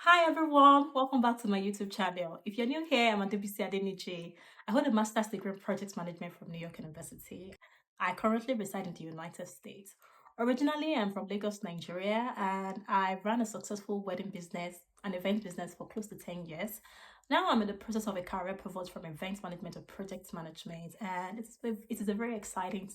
Hi everyone, welcome back to my YouTube channel. If you're new here, I'm Adebisi Adeniche. I hold a master's degree in project management from New York University. I currently reside in the United States. Originally, I'm from Lagos, Nigeria, and I ran a successful wedding business and event business for close to 10 years. Now I'm in the process of a career pivot from event management to project management, and it is a very exciting,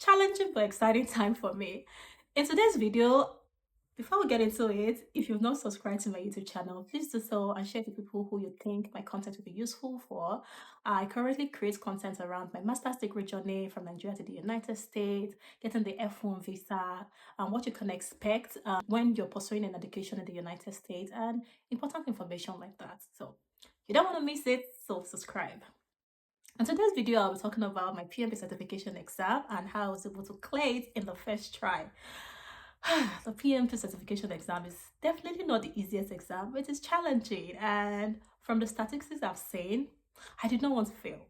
challenging but exciting time for me. In today's video, before we get into it, if you've not subscribed to my YouTube channel, please do so and share to people who you think my content will be useful for. I currently create content around my master's degree journey from Nigeria to the United States, getting the F1 visa, and what you can expect when you're pursuing an education in the United States, and important information like that. So you don't want to miss it, so subscribe. In today's video, I'll be talking about my PMP certification exam and how I was able to clear it in the first try. The PMP certification exam is definitely not the easiest exam. It is challenging, and from the statistics I've seen, I did not want to fail.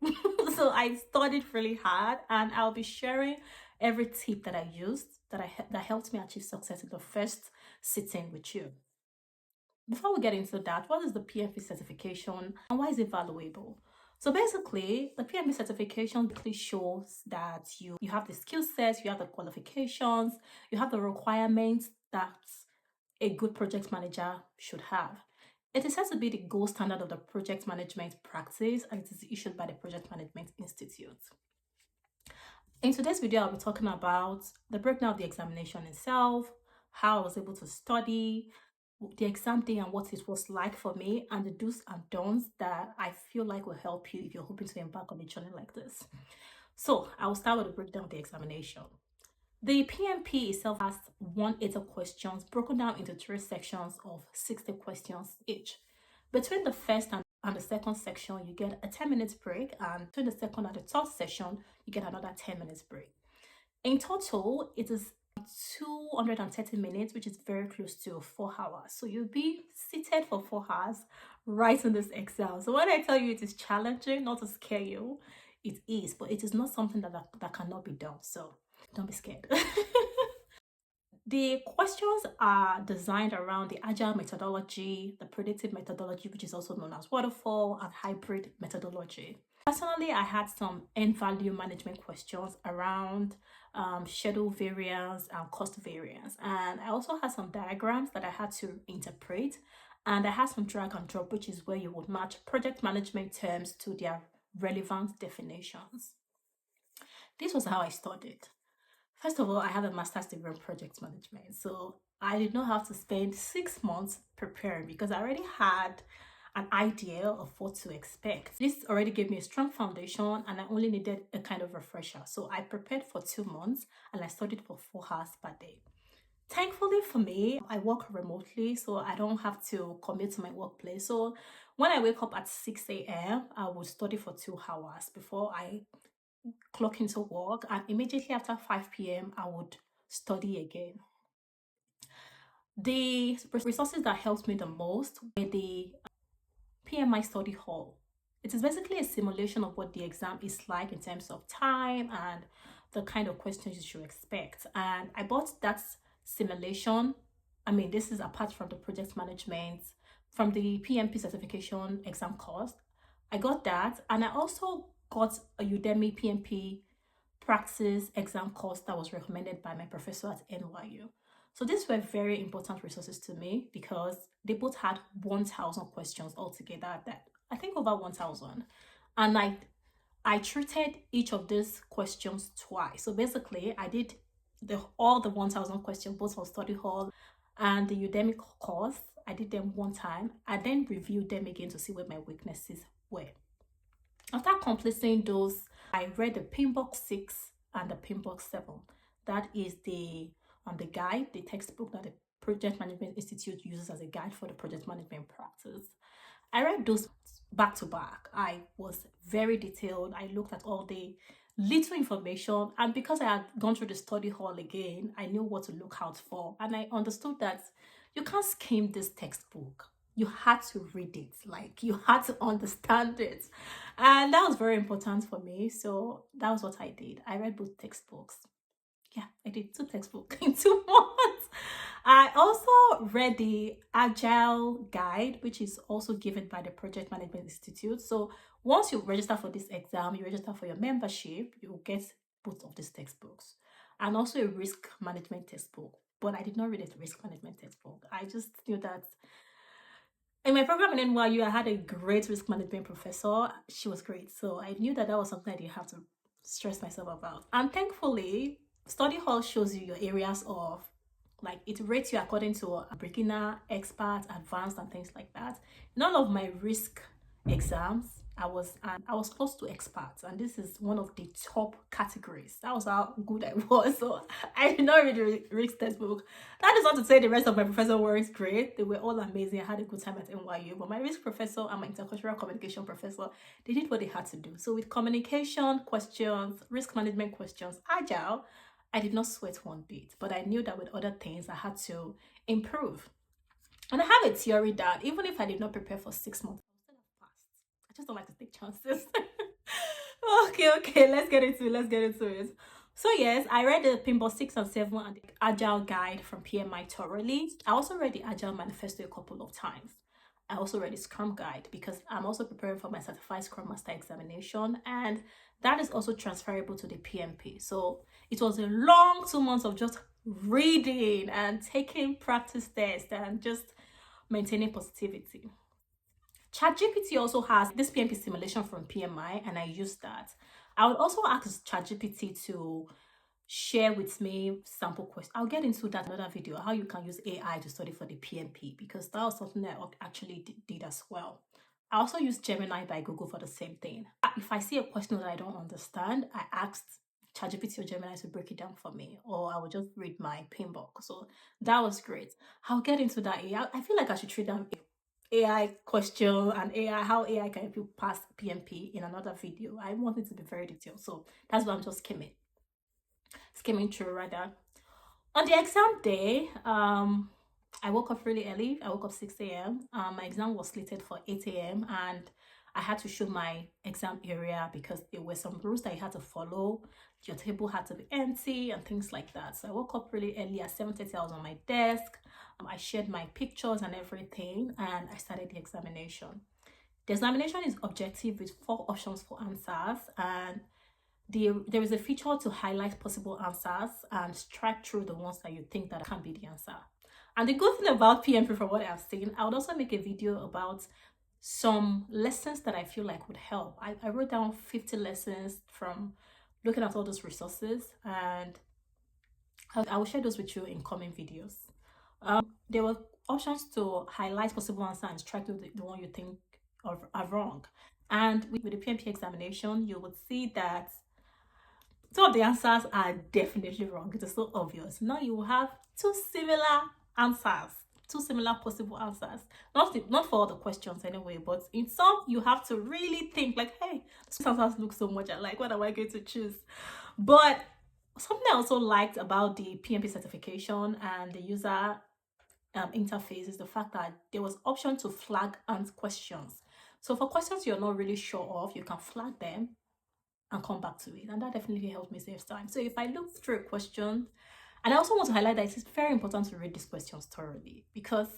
So I studied really hard, and I'll be sharing every tip that I used that helped me achieve success in the first sitting with you. Before we get into that, what is the PMP certification and why is it valuable? So basically, the PMP certification basically shows that you have the skill sets, you have the qualifications, you have the requirements that a good project manager should have. It is said to be the gold standard of the project management practice, and it is issued by the Project Management Institute. In today's video, I'll be talking about the breakdown of the examination itself, how I was able to study, the exam day and what it was like for me, and the do's and don'ts that I feel like will help you if you're hoping to embark on a journey like this. So I will start with the breakdown of the examination. The PMP itself has 180 questions broken down into 3 sections of 60 questions each. Between the first and the second section, you get a 10 minutes break, and between the second and the third session, you get another 10 minutes break. In total, it is 230 minutes, which is very close to 4 hours. So you'll be seated for 4 hours writing this exam. So when I tell you it is challenging, not to scare you, it is, but it is not something that cannot be done. So don't be scared. The questions are designed around the Agile methodology, the predictive methodology, which is also known as waterfall, and hybrid methodology. Personally, I had some end value management questions around schedule variance and cost variance. And I also had some diagrams that I had to interpret. And I had some drag and drop, which is where you would match project management terms to their relevant definitions. This was how I studied. First of all, I have a master's degree in project management. So I did not have to spend 6 months preparing because I already had an idea of what to expect. This already gave me a strong foundation, and I only needed a kind of refresher. So I prepared for 2 months and I studied for 4 hours per day. Thankfully for me, I work remotely, so I don't have to commute to my workplace. So when I wake up at 6 a.m., I would study for 2 hours before I clock into work, and immediately after 5 p.m. I would study again. The resources that helped me the most were the PMI Study Hall. It is basically a simulation of what the exam is like in terms of time and the kind of questions you should expect. And I bought that simulation. I mean, this is apart from the project management, from the PMP certification exam course. I got that, and I also got a Udemy PMP practice exam course that was recommended by my professor at NYU. So these were very important resources to me because they both had 1,000 questions altogether, that I think over 1,000. And I treated each of these questions twice. So basically I did all the 1,000 questions, both for Study Hall and the Udemy course. I did them one time. I then reviewed them again to see where my weaknesses were. After completing those, I read the PMBOK 6 and the PMBOK 7. That is the guide, the textbook that the Project Management Institute uses as a guide for the project management practice. I read those back to back. I was very detailed. I looked at all the little information, and because I had gone through the study hall again, I knew what to look out for, and I understood that you can't skim this textbook. You had to read it, like you had to understand it, and that was very important for me. So that was what I did. I read both textbooks. Yeah, I did 2 textbooks in 2 months. I also read the Agile guide, which is also given by the Project Management Institute. So once you register for this exam, you register for your membership, you will get both of these textbooks and also a risk management textbook. But I did not read a risk management textbook. I just knew that in my program in NYU, I had a great risk management professor. She was great. So I knew that that was something I didn't have to stress myself about. And thankfully, Study Hall shows you your areas of, like, it rates you according to a beginner, expert, advanced, and things like that. In all of my risk exams, I was close to experts, and this is one of the top categories. That was how good I was. So I did not read the risk textbook. That is not to say the rest of my professors weren't great. They were all amazing. I had a good time at NYU. But my risk professor and my intercultural communication professor, they did what they had to do. So with communication questions, risk management questions, Agile, I did not sweat one bit. But I knew that with other things, I had to improve. And I have a theory that even if I did not prepare for 6 months, I would still have passed. I just don't like to take chances. Okay, let's get into it. So yes, I read the PMBOK 6 and 7 and the Agile guide from PMI thoroughly. I also read the Agile Manifesto a couple of times. I also read the Scrum guide because I'm also preparing for my certified Scrum Master examination, and that is also transferable to the PMP. So it was a long 2 months of just reading and taking practice tests and just maintaining positivity. ChatGPT also has this PMP simulation from PMI, and I use that. I would also ask ChatGPT to share with me sample questions. I'll get into that in another video, how you can use AI to study for the PMP, because that was something I actually did as well. I also use Gemini by Google for the same thing. If I see a question that I don't understand, I asked ChatGPT or Gemini to break it down for me, or I will just read my PMBOK. So that was great. I'll get into that AI. I feel like I should treat that AI question and AI, how AI can help you pass PMP in another video. I want it to be very detailed. So that's why I'm just skimming through rather. On the exam day, I woke up really early. I woke up 6 a.m. My exam was slated for 8 a.m. and I had to show my exam area because there were some rules that you had to follow. Your table had to be empty and things like that. So I woke up really early. At 7:30, I was on my desk. I shared my pictures and everything, and I started the examination. The examination is objective with 4 options for answers, and there is a feature to highlight possible answers and strike through the ones that you think that can be the answer. And the good thing about PMP, from what I've seen, I would also make a video about some lessons that I feel like would help. I wrote down 50 lessons from looking at all those resources, and I will share those with you in coming videos. There were options to highlight possible answer and strike through the one you think are wrong. And with the PMP examination, you would see that some of the answers are definitely wrong. It is so obvious. Now you will have 2 similar answers, 2 similar possible answers. Not for all the questions anyway, but in some you have to really think like, hey, these answers look so much alike. What am I going to choose? But something I also liked about the PMP certification and the user interface is the fact that there was option to flag and questions. So for questions you're not really sure of, you can flag them and come back to it, and that definitely helped me save time. So if I look through a question, and I also want to highlight that it's very important to read these questions thoroughly, because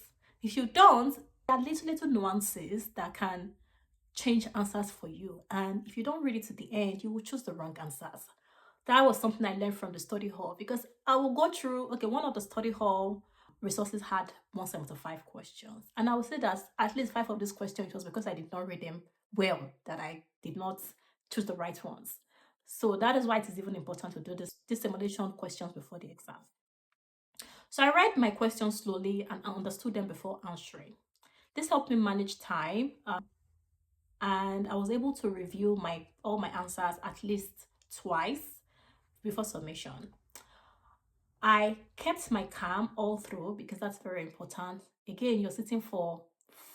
if you don't, there are little nuances that can change answers for you, and if you don't read it to the end, you will choose the wrong answers. That was something I learned from the study hall, because I will go through, okay, one of the study hall resources had 175 questions, and I would say that at least 5 of these questions was because I did not read them well, that I did not choose the right ones. So that is why it is even important to do this simulation questions before the exam. So I read my questions slowly and I understood them before answering. This helped me manage time, and I was able to review all my answers at least twice before submission. I kept my calm all through because that's very important. Again, you're sitting for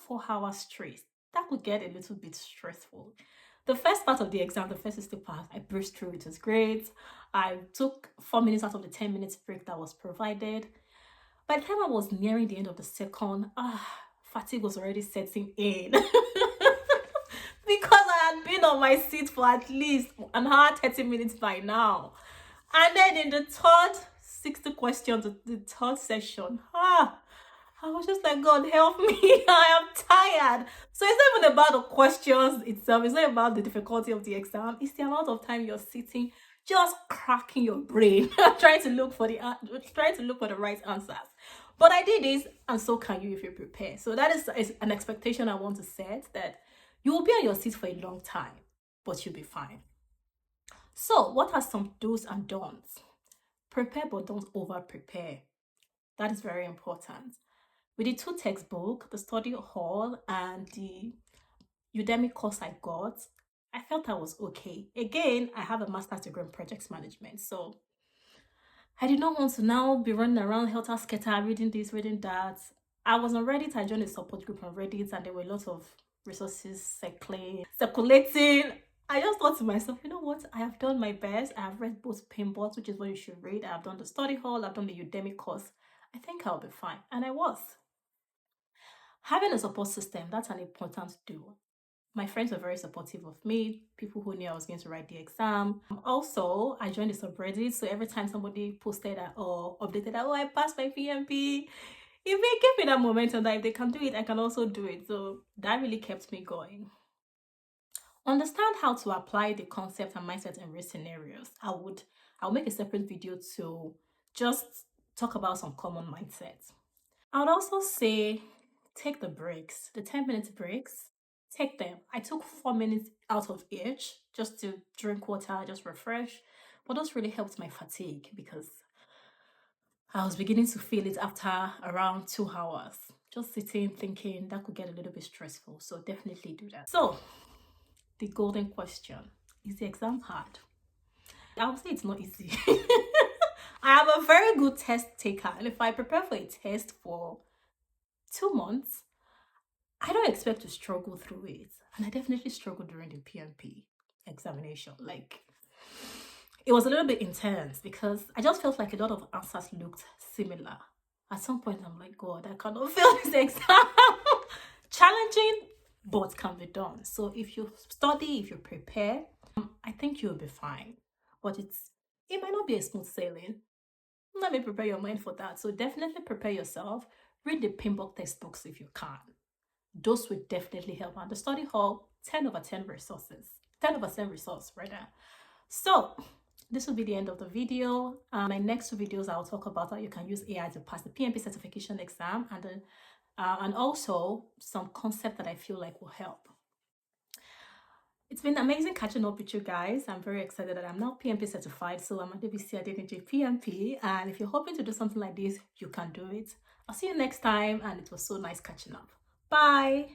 4 hours straight. That could get a little bit stressful. The first part of the exam, the first 60 part, I breezed through. It was great. I took 4 minutes out of the 10 minutes break that was provided. By the time I was nearing the end of the second, fatigue was already setting in. Because I had been on my seat for at least an hour, 30 minutes by now. And then in the third 60 questions at the third session. I was just like, God help me. I am tired. So it's not even about the questions itself. It's not about the difficulty of the exam. It's the amount of time you're sitting, just cracking your brain, trying to look for the right answers. But I did this, and so can you if you prepare. So that is an expectation I want to set, that you will be on your seat for a long time, but you'll be fine. So what are some do's and don'ts? Prepare, but don't over prepare. That is very important. With the two textbooks, the study hall and the Udemy course I got, I felt I was okay. Again, I have a master's degree in project management, so I did not want to now be running around helter skelter, reading this, reading that. I was on Reddit. I joined a support group on Reddit, and there were a lot of resources circulating. I just thought to myself, you know what? I have done my best. I have read both PMBOK, which is what you should read. I have done the study hall. I've done the Udemy course. I think I'll be fine. And I was. Having a support system, that's an important do. My friends were very supportive of me, people who knew I was going to write the exam. Also, I joined the subreddit, so every time somebody posted that or updated that, oh, I passed my PMP, it gave me that momentum that if they can do it, I can also do it. So that really kept me going. Understand how to apply the concept and mindset in real scenarios. I'll make a separate video to just talk about some common mindsets. I would also say take the breaks, the 10-minute breaks. Take them. I took 4 minutes out of each just to drink water, just refresh. But those really helped my fatigue because I was beginning to feel it after around 2 hours. Just sitting, thinking, that could get a little bit stressful. So definitely do that. So, the golden question, is the exam hard? I would say it's not easy. I am a very good test taker. And if I prepare for a test for 2 months, I don't expect to struggle through it. And I definitely struggled during the PMP examination. Like, it was a little bit intense because I just felt like a lot of answers looked similar. At some point, I'm like, God, I cannot fail this exam. Challenging, but can be done. So if you study, if you prepare, I think you'll be fine. But it might not be a smooth sailing. Let me prepare your mind for that. So definitely prepare yourself. Read the PMBOK textbooks if you can. Those would definitely help. And the study hall, 10 over 10 resources. 10 over 10 resource, rather. So this will be the end of the video. My next 2 videos, I'll talk about how you can use AI to pass the PMP certification exam, and also some concept that I feel like will help. It's been amazing catching up with you guys. I'm very excited that I'm now PMP certified. So I'm a DBC Adeniji PMP. And if you're hoping to do something like this, you can do it. I'll see you next time. And it was so nice catching up. Bye.